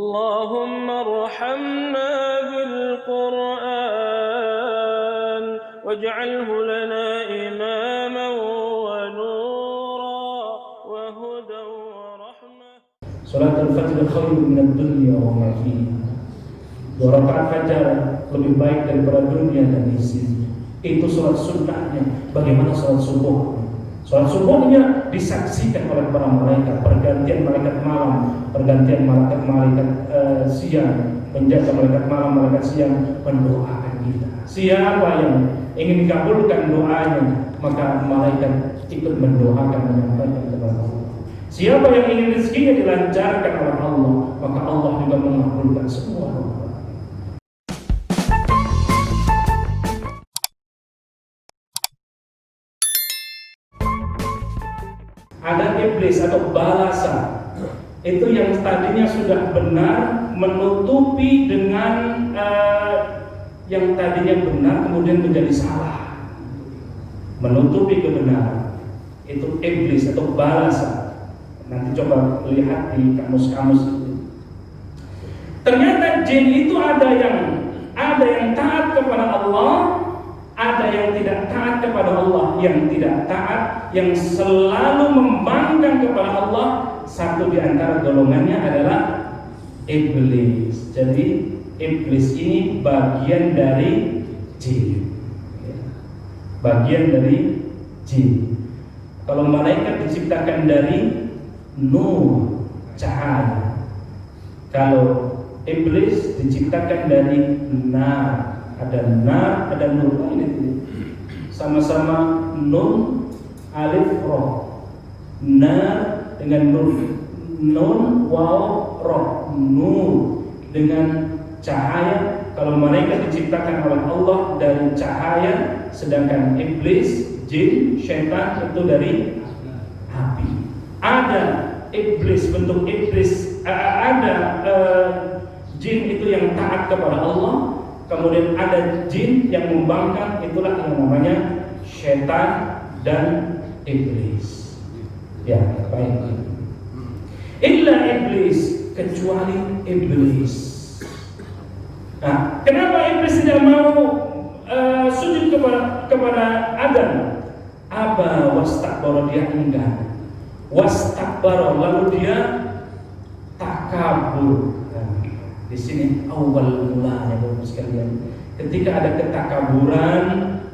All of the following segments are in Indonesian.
اللهم ارحمنا بالقرآن واجعله لنا إماما ونورا وهدى ورحمة. Salat al-fajr khairun minad dunya wa ma fiha. 2 rakaat fajar lebih baik daripada dunia dan isinya. Itu salat sunnahnya. Bagaimana salat subuh? Salat subuhnya disaksikan oleh para malaikat, pergantian malaikat malam, pergantian malaikat siang, penjaga malaikat malam, malaikat siang mendoakan kita. Siapa yang ingin dikabulkan doanya, maka malaikat ikut mendoakan, menyampaikan kepada Allah. Siapa yang ingin rezekinya dilancarkan oleh Allah, maka Allah juga mengabulkan semua doa. Ada iblis atau balasan, itu yang tadinya sudah benar menutupi dengan yang tadinya benar kemudian menjadi salah, menutupi kebenaran. Itu iblis atau balasan. Nanti coba lihat di kamus-kamus itu. Ternyata jin itu ada yang taat kepada Allah, ada yang tidak taat kepada Allah. Yang tidak taat, yang selalu membangkang kepada Allah, satu di antara golongannya adalah iblis. Jadi iblis ini bagian dari jin, bagian dari jin. Kalau malaikat diciptakan dari nur, cahaya. Kalau iblis diciptakan dari nar, ada nar, ada nur. Ini sama-sama nun, alif, roh. Nar dengan nur, nun, waw, roh. Nur dengan cahaya. Kalau malaikat diciptakan oleh Allah dari cahaya, sedangkan iblis, jin, syaitan itu dari api. Ada iblis, bentuk iblis, ada jin itu yang taat kepada Allah, kemudian ada jin yang membangkang, itulah yang namanya syaitan dan iblis. Ya, baik. Illa iblis, kecuali iblis. Nah, kenapa iblis tidak mau sujud kepada Adam? Aba wastakbara, dia enggan. Wastakbara, lalu dia takabur. Nah, di sini awal mulanya, Bapak sekalian. Ketika ada ketakaburan,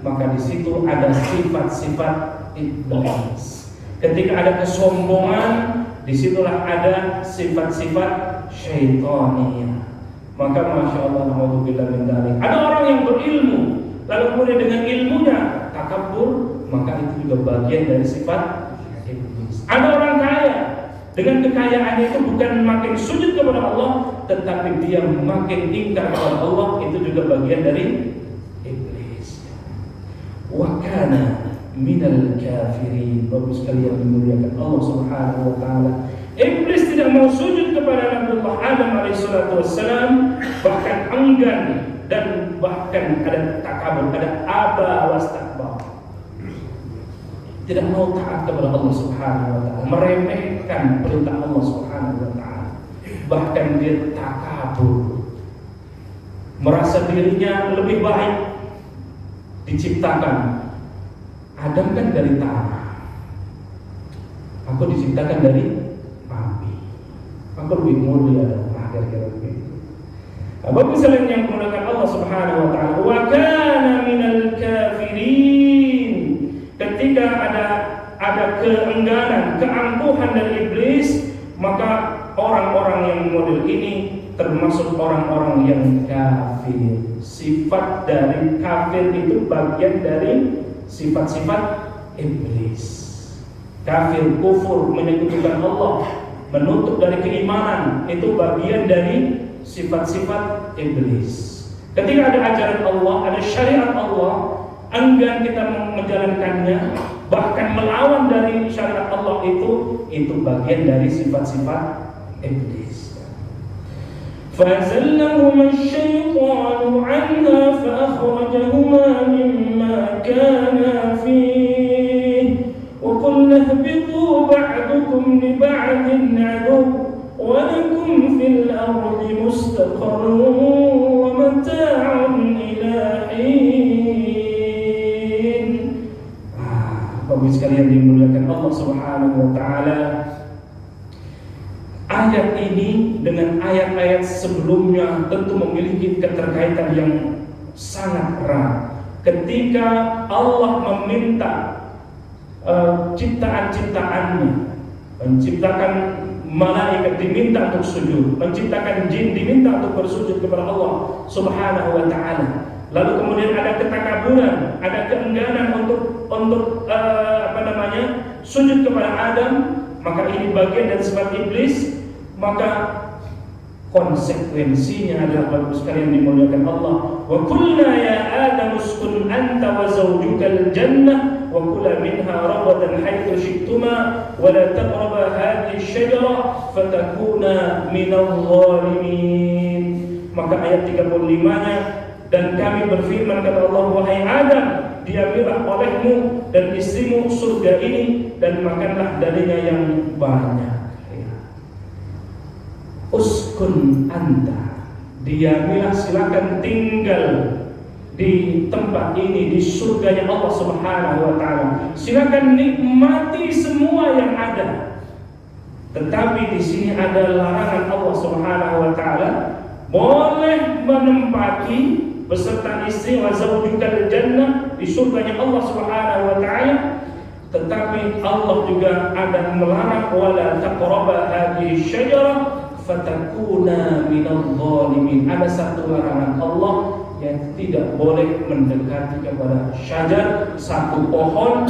maka di situ ada sifat-sifat iblis. Ketika ada kesombongan, disitulah ada sifat-sifat syaitaniyah. Maka masya Allah, naudzubillah min dzalik. Ada orang yang berilmu, lalu kemudian dengan ilmunya takabur, maka itu juga bagian dari sifat iblis. Ada orang kaya, dengan kekayaannya itu bukan makin sujud kepada Allah, tetapi dia makin ingkar kepada Allah, itu juga bagian dari iblis. Wa kana minal kafirin. Bapak sekalian dimuliakan Allah Subhanahu wa taala. Iblis tidak mau sujud kepada Nabiullah Adam alaihissalatu wassalam, bahkan enggan dan bahkan ada takabur, ada aba wastakbar. Tidak mau taat kepada Allah Subhanahu wa taala, meremehkan perintah Allah Subhanahu wa taala. Bahkan dia takabur, merasa dirinya lebih baik diciptakan. Adam kan dari tanah, aku diciptakan dari api, aku lebih mulia dan kira-kira begitu. Bapak sekalian yang menggunakan Allah Subhanahu wa taala, wa kana minal kafirin. Ketika ada keengganan, keangkuhan dari iblis, maka orang-orang yang model ini termasuk orang-orang yang kafir. Sifat dari kafir itu bagian dari sifat-sifat iblis. Kafir, kufur, menyekutukan Allah, menutup dari keimanan, itu bagian dari sifat-sifat iblis. Ketika ada ajaran Allah, ada syariat Allah, enggan kita menjalankannya, bahkan melawan dari syariat Allah, itu bagian dari sifat-sifat iblis. فَأَزَلَّهُمَا الشَّيْطَانُ عَنْهَا فَأَخْرَجَهُمَا مِمَّا كَانَا فِيهِ وَقُلْنَا اهْبِطُوا بَعْضُكُمْ لِبَعْضٍ عَدُوٌّ وَلَكُمْ فِي الْأَرْضِ mustaqarrun wa mata'un ila hin. Bapak sekalian dimuliakan Allah Subhanahu wa taala, ayat ini dengan ayat-ayat sebelumnya tentu memiliki keterkaitan yang sangat erat. Ketika Allah meminta ciptaan-ciptaannya, menciptakan malaikat diminta untuk sujud, menciptakan jin diminta untuk bersujud kepada Allah Subhanahu wa taala. Lalu kemudian ada ketakaburan, ada keengganan untuk sujud kepada Adam, maka ini bagian dari sifat iblis. Maka konsekuensinya adalah Bapak sekalian dimuliakan Allah, wa qulna ya Adam uskun anta wa zawjukal jannah wa kula minha ragadan haitsu syi'tuma wa la taqraba hadhihi asy-syajarah fatakuna minadh dhalimin. Maka ayat 35-nya, dan kami berfirman kata Allah, wahai Adam, diambillah olehmu dan istrimu surga ini dan makanlah darinya yang banyak. Uskun anta, diamilah, silakan tinggal di tempat ini, di surganya Allah Subhanahu wa taala. Silakan nikmati semua yang ada. Tetapi di sini ada larangan Allah Subhanahu wa taala, boleh menempati beserta istri wa zawjukal jannah di surganya Allah Subhanahu wa taala. Tetapi Allah juga ada melarang wala taqraba hadhihi syajarah fatakuna minadh dhalimin. Ada satu larangan Allah yang tidak boleh mendekati kepada syajar, satu pohon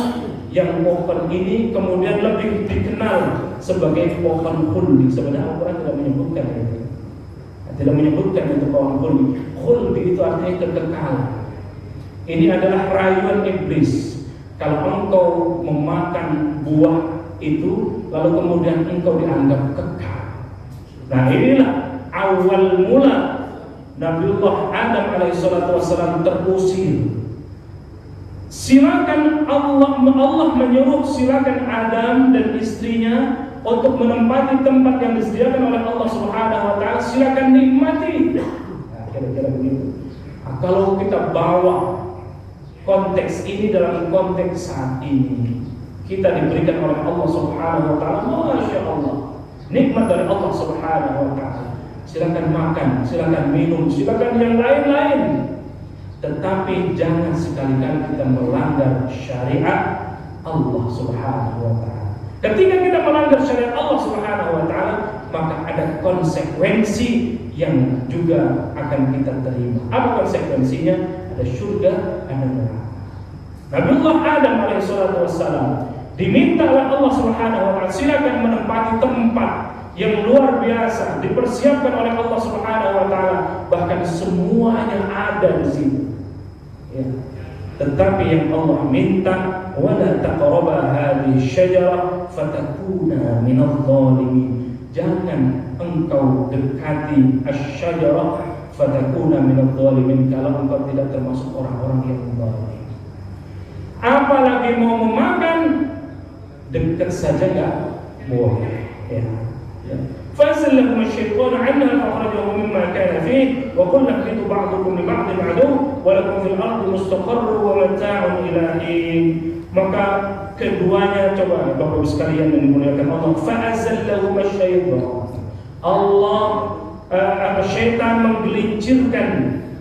yang pohon ini kemudian lebih dikenal sebagai pohon khuldi. Sebenarnya Al-Quran tidak menyebutkan itu. Tidak menyebutkan itu pohon khuldi. Khuldi itu artinya kekekalan. Ini adalah rayuan iblis. Kalau engkau memakan buah itu lalu kemudian engkau dianggap kekal. Nah, inilah awal mula Nabiullah Adam alaihissalatu wassalam terusir. Silakan Allah menyuruh silakan Adam dan istrinya untuk menempati tempat yang disediakan oleh Allah Subhanahu wa taala. Silakan nikmati. Nah, kira-kira begitu. Nah, kalau kita bawa konteks ini dalam konteks saat ini, kita diberikan oleh Allah Subhanahu wa taala, masya Allah, nikmat dari Allah Subhanahu wa taala. Silakan makan, silakan minum, silakan yang lain-lain. Tetapi jangan sekali-kali kita melanggar syariat Allah Subhanahu wa taala. Ketika kita melanggar syariat Allah Subhanahu wa taala, maka ada konsekuensi yang juga akan kita terima. Apa konsekuensinya? Ada surga, ada neraka. Nabiullah Adam alaihissalatu wassalam diminta oleh Allah Subhanahu wa taala, silakan menempati tempat yang luar biasa dipersiapkan oleh Allah Subhanahu wa taala, bahkan semuanya ada di situ. Ya. Tetapi yang Allah minta, wala taqraba hadhihi syajarah fatakuna minadh dhalimin. Jangan engkau dekati asy-syajarah fatakuna minadh dhalimin, kalau engkau tidak termasuk orang-orang yang zalim. Apalagi mau memakan, dekat saja enggak boleh. Ya. فَأَزَلَّهُمَا الشَّيْطَانُ عَنْهَا فَأَخْرَجَهُمَا مِمَّا كَانَ فِيهِ وَقُلْنَا اهْبِطُوا بَعْضُكُمْ لِبَعْضٍ عَدُوٌّ وَلَكُمْ فِي الْأَرْضِ مُسْتَقَرٌّ وَمَتَاعٌ إِلَى حِينٍ. Maka keduanya, coba Bapak Ibu sekalian yang dimuliakan Allah, فَأَزَلَّهُمَا الشَّيْطَانُ, syaitan menggelincirkan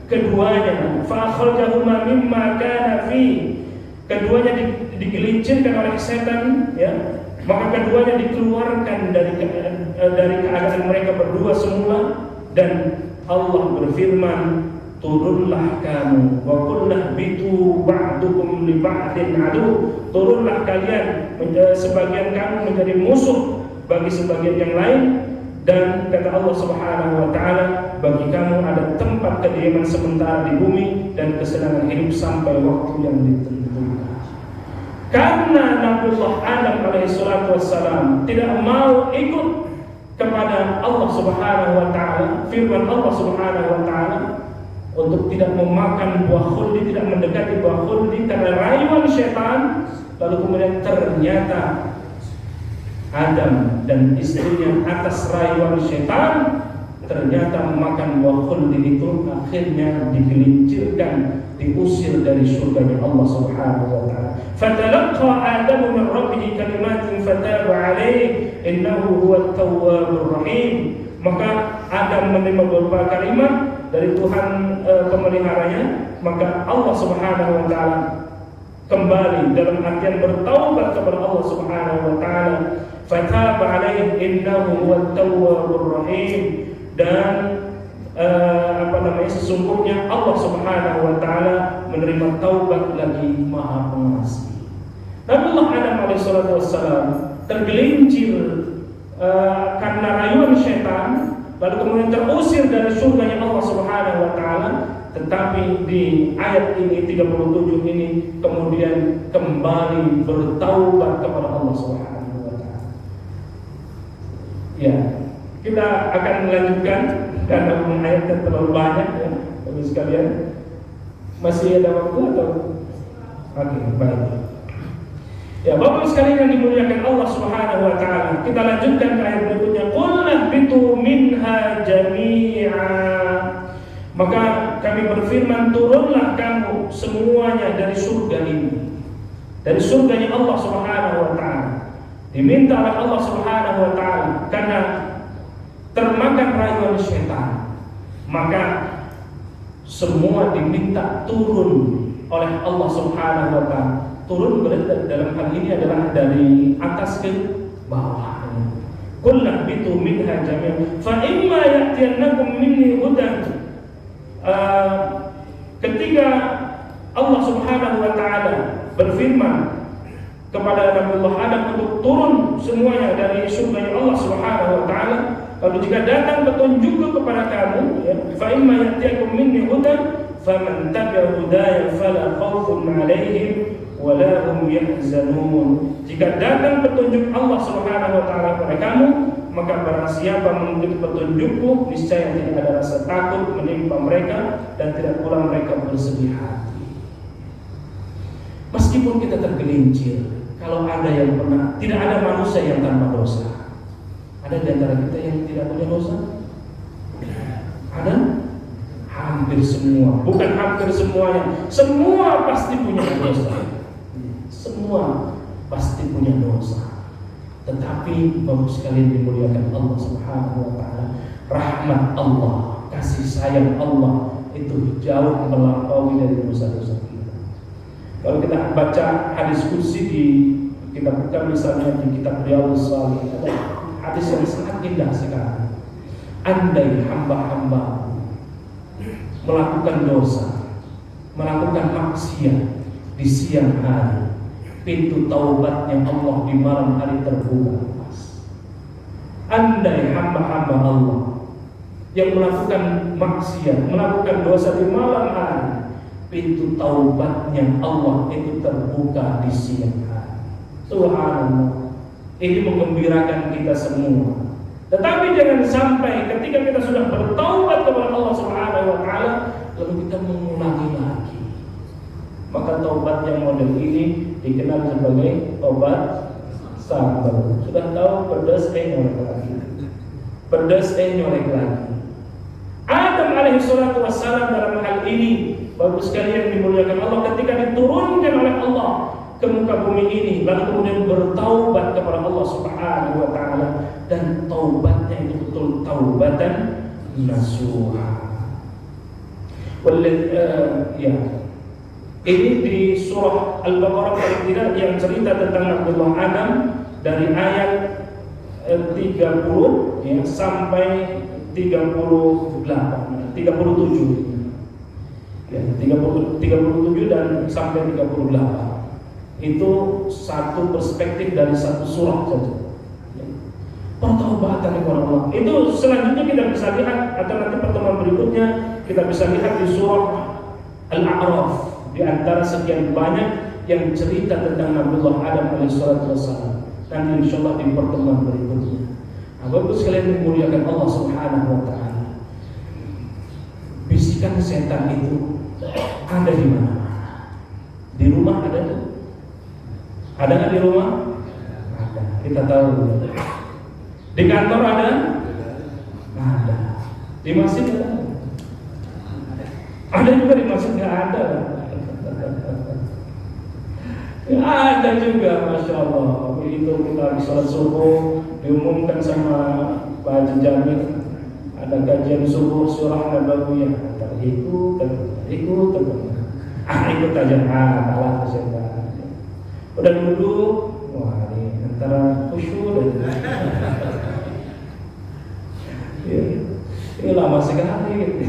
keduanya, فَأَخْرَجَهُمَا مِمَّا كَانَ فِيهِ, keduanya digelincirkan oleh setan, ya. Maka keduanya dikeluarkan dari keadaan mereka berdua semula, dan Allah berfirman, turunlah kamu, wa qulna bitu ba'dukum li ba'din adu, turunlah kalian, sebagian kamu menjadi musuh bagi sebagian yang lain, dan kata Allah Subhanahu wa taala, bagi kamu ada tempat kediaman sementara di bumi dan kesenangan hidup sampai waktu yang ditentukan. Karena Nabiullah Adam alaihissalatu wassalam tidak mau ikut kepada Allah Subhanahu wa taala, firman Allah Subhanahu wa taala untuk tidak memakan buah khuldi, tidak mendekati buah khuldi karena rayuan syaitan, lalu kemudian ternyata Adam dan istrinya atas rayuan syaitan, ternyata memakan buah khuldi itu akhirnya digelincirkan, diusir dari surganya Allah Subhanahu wa taala. Fatalaqa Adamu min rabbih kalimatin fataba alaihi innahu huwat tawwabur rahim. Maka Adam menerima beberapa kalimat dari Tuhan pemeliharanya, maka Allah Subhanahu wa taala kembali dalam artian bertaubat kepada Allah Subhanahu wa taala. Fataba alaihi innahu huwat tawwabur rahim. Dan sesungguhnya Allah Subhanahu wa taala menerima taubat lagi Maha Pengasih. Nabiullah Adam alaihissalatu wassalam tergelincir karena rayuan syaitan, lalu kemudian terusir dari surganya Allah Subhanahu wa taala. Tetapi di ayat ini 37 ini kemudian kembali bertaubat kepada Allah Subhanahu wa taala. Ya, kita akan melanjutkan karena ayatnya terlalu banyak ya, Bapak sekalian. Masih ada waktu atau? Oke, baik. Ya, Bapak sekalian yang dimuliakan Allah Subhanahu wa taala, kita lanjutkan ke ayat berikutnya. Qul nahbitu minha jami'a. Maka kami berfirman, turunlah kamu semuanya dari surga ini. Dari surganya Allah Subhanahu wa taala. Diminta oleh Allah Subhanahu wa taala karena termakan rayuan syaitan, maka semua diminta turun oleh Allah Subhanahu wa taala. Turun berarti dalam hal ini adalah dari atas ke bawah. Qul nahbitu minha jami'an fa imma ya'tiyannakum minni hudan. Ketika Allah Subhanahu wa taala berfirman kepada Nabiullah Adam untuk turun semuanya dari surganya Allah Subhanahu wa taala, lalu jika datang petunjuk kepada kamu, ya, fa imma ya'tiyakum minni hudan faman tabi'a hudaya fala khaufun 'alaihim wa la hum yahzanun. Jika datang petunjuk Allah Subhanahu wa taala kepada kamu, maka barang siapa mengikuti petunjukku, niscaya tidak ada rasa takut menimpa mereka dan tidak pula mereka bersedih hati. Meskipun kita tergelincir, kalau ada yang pernah, tidak ada manusia yang tanpa dosa. Ada di antara kita yang tidak punya dosa? Ada? Hampir semua. Bukan hampir semuanya. Semua pasti punya dosa. Semua pasti punya dosa. Tetapi Bapak sekalian dimuliakan Allah Subhanahu wa taala, rahmat Allah, kasih sayang Allah itu jauh melampaui dari dosa-dosa kita. Kalau kita baca hadis kursi di kitab kita, misalnya di kitab Riyadhus Shalihin, ada hadis yang sangat indah sekali. Andai hamba-hamba melakukan dosa, melakukan maksiat di siang hari, pintu taubatnya Allah di malam hari terbuka. Andai hamba-hamba Allah yang melakukan maksiat, melakukan dosa di malam hari, pintu taubatnya Allah itu terbuka di siang hari. Subhanallah. Ini menggembirakan kita semua. Tetapi jangan sampai ketika kita sudah bertaubat kepada Allah Subhanahu wa taala, lalu kita mengulangi lagi. Maka taubat yang model ini dikenal sebagai taubat sabar. Sudah tahu pedas nyolek lagi. Pedas nyolek lagi. Adam alaihissalatu wassalam dalam hal ini, bagus sekalian dimuliakan Allah, ketika diturunkan oleh Allah ke muka bumi ini, lalu kemudian bertaubat kepada Allah Subhanahu wa taala, dan taubatnya itu betul taubatan nasuha. Ini di surah Al-Baqarah tidak yang cerita tentang Nabiullah Adam dari ayat 30 ya, sampai 37 ya, 37 dan sampai 38. Itu satu perspektif dari satu surah saja. Pertaubatan kepada Allah. Itu selanjutnya kita bisa lihat, atau nanti pertemuan berikutnya kita bisa lihat di surah Al-A'raf. Di antara sekian banyak yang cerita tentang Nabiullah Adam alaihissalatu wassalam. Nanti insyaallah di pertemuan berikutnya. Bapak sekalian dimuliakan Allah Subhanahu wa taala. Bisikan setan itu ada di mana-mana. Di rumah ada? Ada nggak di rumah? Ada. Kita tahu. Di kantor ada? Ada. Di masjid ada juga, di masjid nggak ada. Ya, ada juga, masya Allah. Begitu kita habis sholat subuh diumumkan sama Pak Haji Jamil, ada kajian subuh surah Nabawiyah. Ikut aja, kalah kesetan. Udah duduk, wah ini antara khusyuk dan ya, ini lama sekali.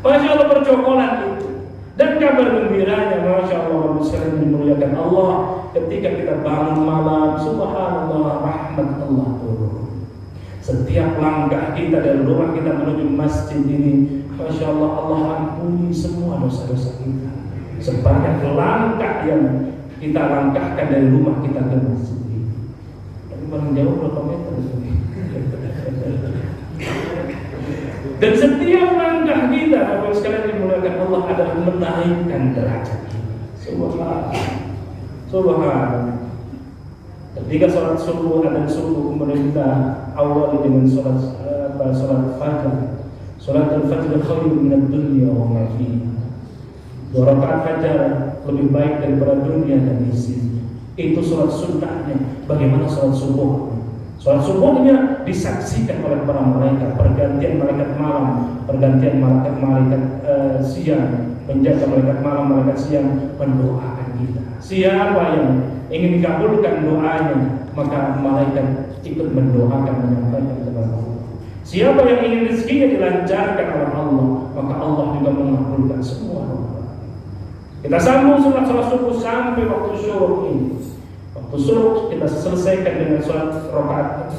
Masya Allah percokolan itu. Dan kabar gembiranya, masya Allah, sekalian dimuliakan Allah, ketika kita bangun malam, subhanallah, rahmat Allah turun. Setiap langkah kita dari rumah kita menuju masjid ini, masya Allah, Allah ampuni semua dosa-dosa kita. Sebanyak langkah yang kita langkahkan dari rumah kita ke masjid ini. Tapi paling jauh berapa meter? Dan setiap langkah kita, Bapak sekalian dimuliakan Allah, adalah menaikkan derajat kita. Subhanallah. Ketika sholat subuh, ada subuh, kemudian kita awali dengan sholat fajar. Sholat al-fajr khairun minad dunya wa ma fiha. 2 rakaat fajar lebih baik daripada dunia dan isinya. Itu sholat sunnahnya. Bagaimana sholat subuh? Sholat subuhnya disaksikan oleh para malaikat, pergantian malaikat malam, pergantian malaikat siang, penjaga malaikat malam, malaikat siang mendoakan kita. Siapa yang ingin dikabulkan doanya, maka malaikat ikut mendoakan, menyampaikan kepada Allah. Siapa yang ingin rezekinya dilancarkan oleh Allah, maka Allah juga mengabulkan semua doa. Kita sambung sholat subuh sampai waktu syuruk ini. Waktu syuruk kita selesaikan dengan sholat rakaat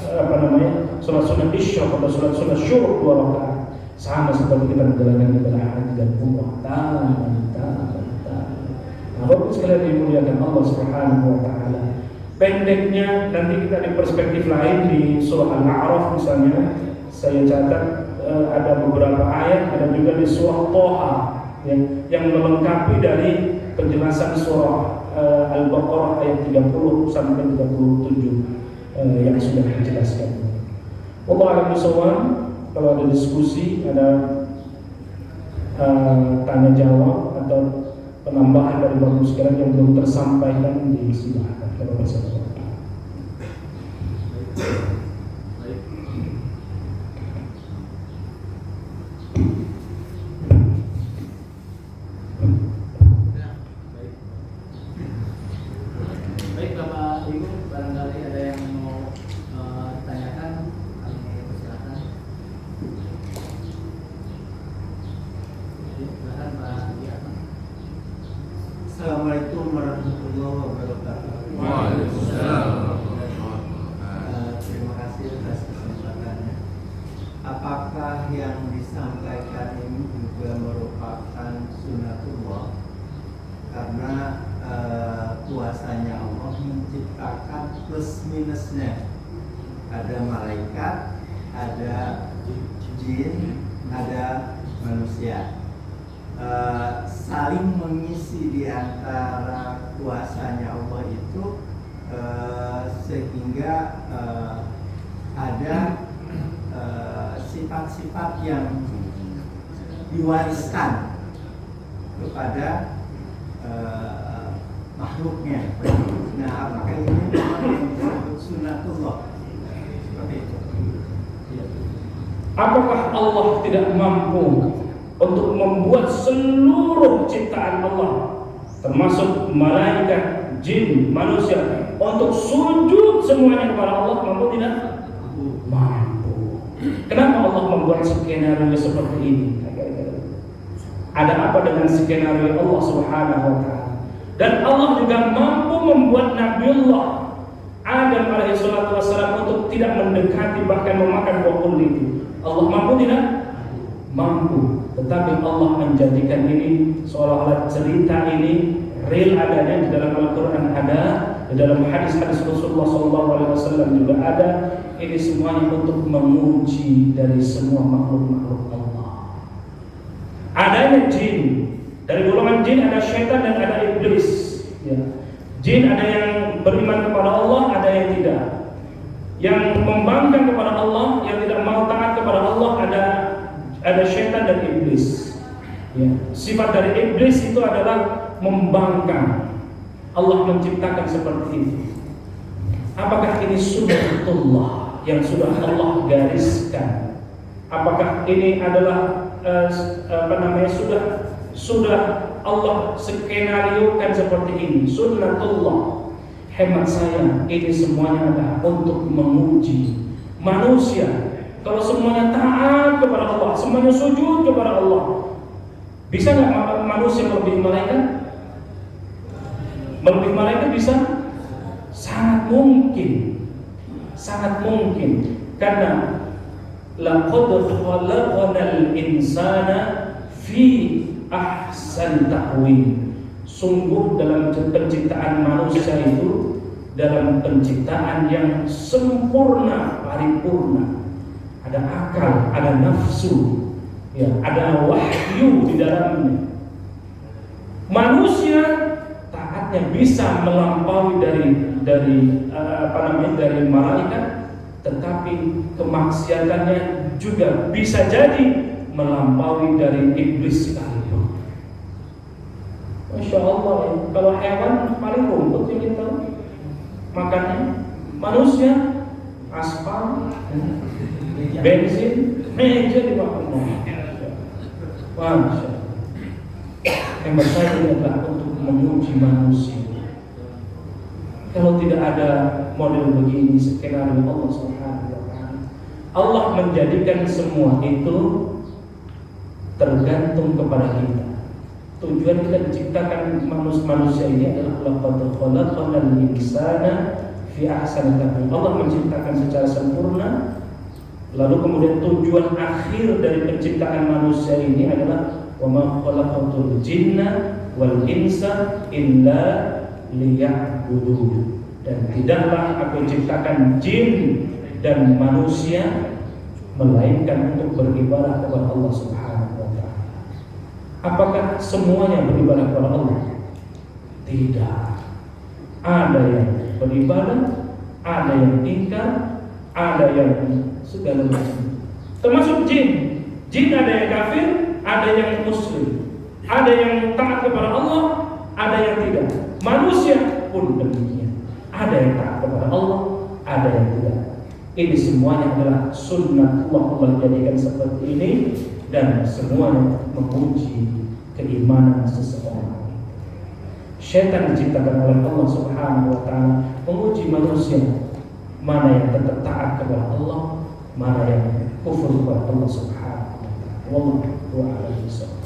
sholat sunnah isya atau sholat sunnah syuruk 2 rakaat, sama seperti kita menjalankan ibadah haji dan umrah. Nah, Bapak sekalian dimuliakan Allah Subhanahu wa taala. Pendeknya nanti kita di perspektif lain di surah Al-A'raf misalnya, saya catat ada beberapa ayat, ada juga di surah Thaha yang melengkapi dari penjelasan surah Al-Baqarah ayat 30 sampai 37 yang sudah dijelaskan. Wallahu a'lam bishawab. Kalau ada diskusi, ada tanya jawab atau penambahan dari Bapak sekalian yang belum tersampaikan, disilahkan kalau bisa. Assalamualaikum warahmatullahi wabarakatuh. Waalaikumsalam. Terima kasih atas kesempatannya. Apakah yang disampaikan ini juga merupakan sunatullah? Karena kuasanya Allah menciptakan plus minusnya. Ada malaikat, ada jin, ada manusia. Saling mengisi di antara kuasanya Allah itu sehingga ada sifat-sifat yang diwariskan kepada makhluknya. Nah, apakah ini memang yang disebut sunatullah? Seperti itu. Apakah Allah tidak mampu untuk membuat seluruh ciptaan Allah, termasuk malaikat, jin, manusia, untuk sujud semuanya kepada Allah? Mampu tidak? Mampu. Kenapa Allah membuat skenario seperti ini? Ada apa dengan skenario Allah Subhanahu wa taala? Dan Allah juga mampu membuat Nabiullah Adam alaihi salatu wassalam untuk tidak mendekati, bahkan memakan buah kulli itu. Allah mampu tidak? Mampu. Tetapi Allah menjadikan ini seolah-olah cerita ini real adanya di dalam Al-Quran, ada di dalam hadis-hadis Rasulullah SAW juga ada. Ini semuanya untuk menguji dari semua makhluk-makhluk Allah. Adanya jin, dari golongan jin ada syaitan dan ada iblis. Ya. Jin ada yang beriman kepada Allah, ada yang tidak. Yang membangkang kepada Allah, yang tidak mau taat kepada Allah, ada Ada syaitan dan iblis. Ya. Sifat dari iblis itu adalah membangkang. Allah menciptakan seperti itu. Apakah ini sunnatullah yang sudah Allah gariskan? Apakah ini adalah sudah Allah skenariokan seperti ini? Sunnatullah. Hemat saya, ini semuanya adalah untuk menguji manusia. Kalau semuanya taat kepada Allah, semuanya sujud kepada Allah, bisa nggak manusia melebihi malaikat? Melebihi malaikat bisa? Sangat mungkin, sangat mungkin. Karena laqad khalaqnal insana fi ahsani taqwim. Sungguh dalam penciptaan manusia itu dalam penciptaan yang sempurna, paripurna. Ada akal, ada nafsu, ya, ada wahyu di dalamnya. Manusia taatnya bisa melampaui dari malaikat, tetapi kemaksiatannya juga bisa jadi melampaui dari iblis sekalipun. Masya Allah ya. Kalau hewan paling rumput yang kita tahu makannya, manusia aspal, bensin, meja dimakan. Masya Allah. Hemat saya adalah untuk menguji manusia. Kalau tidak ada model begini, skenario Allah Subhanahu wa Ta'ala, Allah menjadikan semua itu tergantung kepada kita. Tujuan kita diciptakan manusia ini adalah laqad khalaqnal insana fi ahsani taqwim. Allah menciptakan secara sempurna. Lalu kemudian tujuan akhir dari penciptaan manusia ini adalah wa ma khalaqatul jinna wal insa illa liya'budun. Dan tidaklah aku ciptakan jin dan manusia melainkan untuk beribadah kepada Allah Subhanahu wa Ta'ala. Apakah semuanya beribadah kepada Allah? Tidak. Ada yang beribadah, ada yang ingkar, ada yang segala macam. Termasuk jin. Jin ada yang kafir, ada yang muslim, ada yang taat kepada Allah, ada yang tidak. Manusia pun demikian. Ada yang taat kepada Allah, ada yang tidak. Ini semuanya adalah sunnah Allah jadikan seperti ini, dan semuanya menguji keimanan seseorang. Syaitan diciptakan oleh Allah Subhanahu wa Ta'ala menguji manusia, mana yang tetap taat kepada Allah, mana yang kufur kepada Allah Subhanahu wa Ta'ala. Wallahu a'lam bishawab.